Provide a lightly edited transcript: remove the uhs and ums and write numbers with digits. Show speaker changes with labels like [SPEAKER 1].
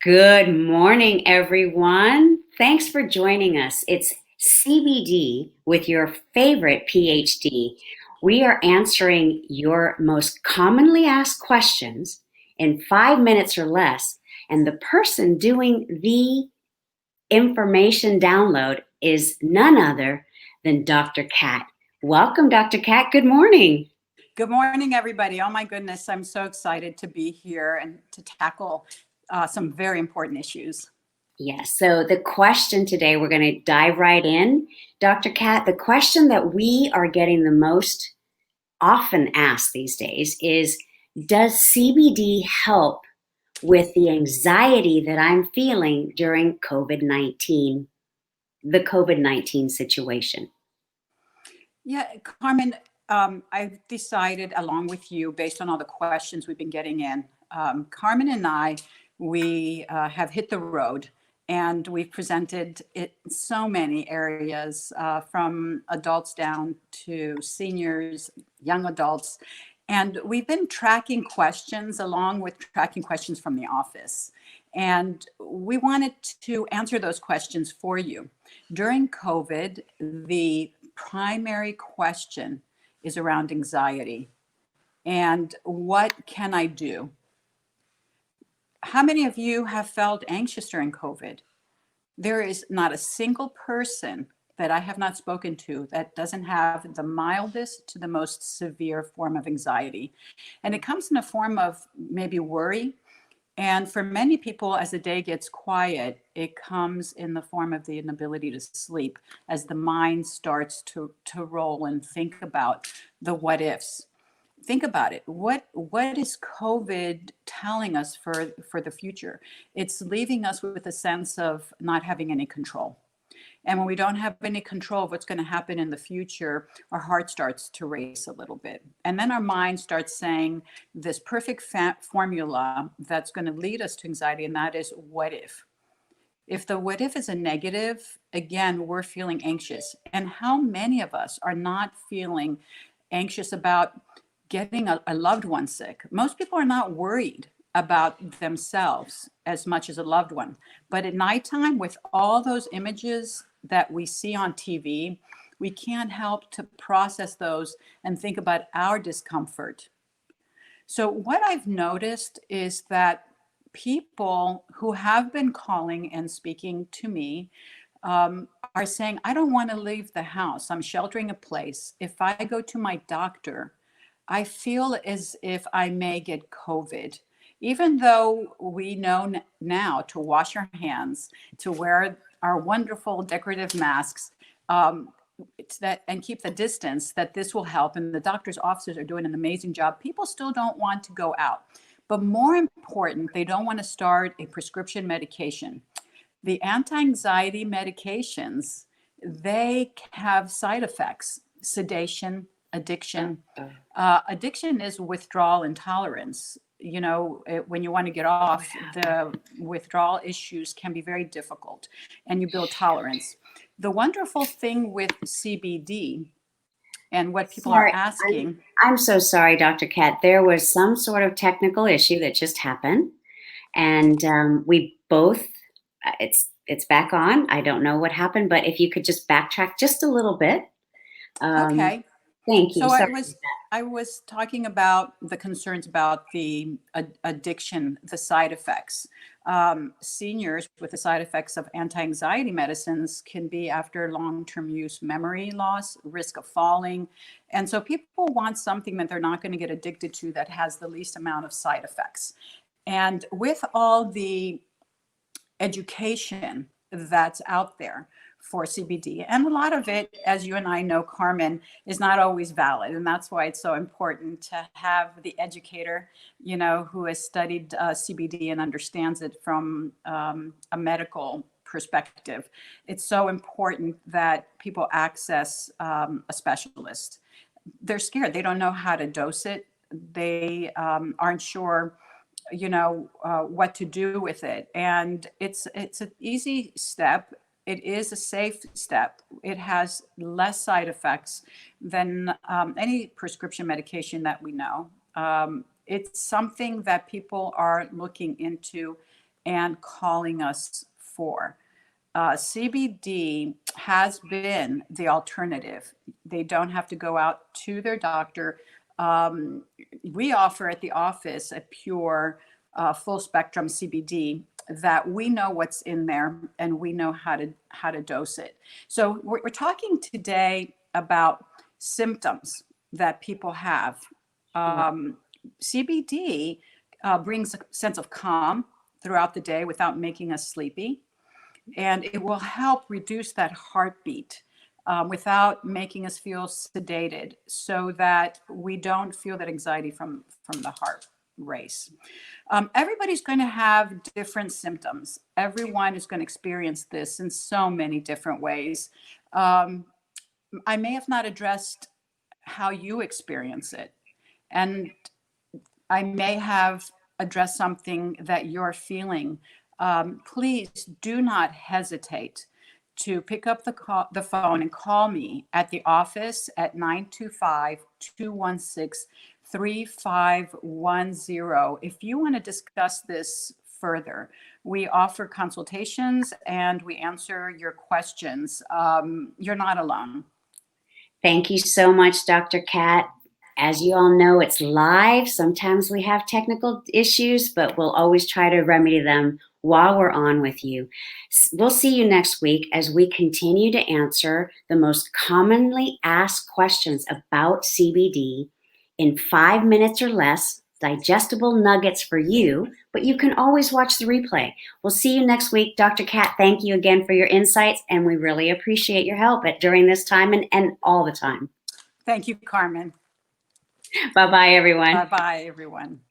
[SPEAKER 1] Good morning, everyone. Thanks for joining us. It's CBD with your favorite PhD. We are answering your most commonly asked questions in 5 minutes or less, and the person doing the information download is none other than Dr. Kat. Welcome, Dr. Kat. Good morning.
[SPEAKER 2] Good morning, everybody. Oh my goodness, I'm so excited to be here and to tackle some very important issues.
[SPEAKER 1] Yes, so the question today, we're going to dive right in. Dr. Kat, the question that we are getting the most often asked these days is, does CBD help with the anxiety that I'm feeling during COVID-19, the COVID-19 situation?
[SPEAKER 2] Yeah, Carmen, I've decided along with you, based on all the questions we've been getting in, Carmen and I, we have hit the road and we've presented it in so many areas, from adults down to seniors, young adults. And we've been tracking questions along with tracking questions from the office. And we wanted to answer those questions for you. During COVID, the primary question is around anxiety and what can I do? How many of you have felt anxious during COVID? There is not a single person that I have not spoken to that doesn't have the mildest to the most severe form of anxiety. And it comes in a form of maybe worry. And for many people, as the day gets quiet, it comes in the form of the inability to sleep as the mind starts to roll and think about the what ifs. Think about it. What is COVID telling us for the future? It's leaving us with a sense of not having any control. And when we don't have any control of what's going to happen in the future, our heart starts to race a little bit. And then our mind starts saying this perfect formula that's going to lead us to anxiety, and that is what if? If the what if is a negative, again, we're feeling anxious. And how many of us are not feeling anxious about getting a loved one sick? Most people are not worried about themselves as much as a loved one. But at nighttime, with all those images that we see on TV, we can't help to process those and think about our discomfort. So what I've noticed is that people who have been calling and speaking to me are saying, I don't want to leave the house. I'm sheltering in place. If I go to my doctor, I feel as if I may get COVID. Even though we know now to wash our hands, to wear our wonderful decorative masks, and keep the distance, that this will help. And the doctor's offices are doing an amazing job. People still don't want to go out. But more important, they don't want to start a prescription medication. The anti-anxiety medications, they have side effects: sedation, addiction. Addiction is withdrawal intolerance. When you want to get off, the withdrawal issues can be very difficult, and you build tolerance. The wonderful thing with CBD and what people are asking.
[SPEAKER 1] I'm so sorry, Dr. Kat. There was some sort of technical issue that just happened, and we both. It's back on. I don't know what happened, but if you could just backtrack just a little bit.
[SPEAKER 2] Okay.
[SPEAKER 1] Thank you.
[SPEAKER 2] So I was talking about the concerns about the addiction, the side effects. Seniors with the side effects of anti-anxiety medicines can be, after long-term use, memory loss, risk of falling. And so people want something that they're not going to get addicted to that has the least amount of side effects. And with all the education that's out there for CBD, and a lot of it, as you and I know, Carmen, is not always valid. And that's why it's so important to have the educator, who has studied CBD and understands it from a medical perspective. It's so important that people access a specialist. They're scared. They don't know how to dose it. They aren't sure what to do with it. And it's an easy step. It is a safe step. It has less side effects than any prescription medication that we know. It's something that people are looking into and calling us for. CBD has been the alternative. They don't have to go out to their doctor. We offer at the office a pure, full spectrum CBD that we know what's in there and we know how to dose it. So we're talking today about symptoms that people have. CBD brings a sense of calm throughout the day without making us sleepy. And it will help reduce that heartbeat without making us feel sedated so that we don't feel that anxiety from the heart race. Everybody's going to have different symptoms. Everyone is going to experience this in so many different ways. I may have not addressed how you experience it. And I may have addressed something that you're feeling. Please do not hesitate to pick up the phone and call me at the office at 925-216-3510 if you want to discuss this further. We offer consultations and we answer your questions. You're not alone.
[SPEAKER 1] Thank you so much, Dr. Kat. As you all know, it's live. Sometimes we have technical issues, but we'll always try to remedy them while we're on with you. We'll see you next week as we continue to answer the most commonly asked questions about CBD in 5 minutes or less, digestible nuggets for you, but you can always watch the replay. We'll see you next week. Dr. Kat, thank you again for your insights, and we really appreciate your help during this time and all the time.
[SPEAKER 2] Thank you, Carmen.
[SPEAKER 1] Bye-bye, everyone.
[SPEAKER 2] Bye-bye, everyone.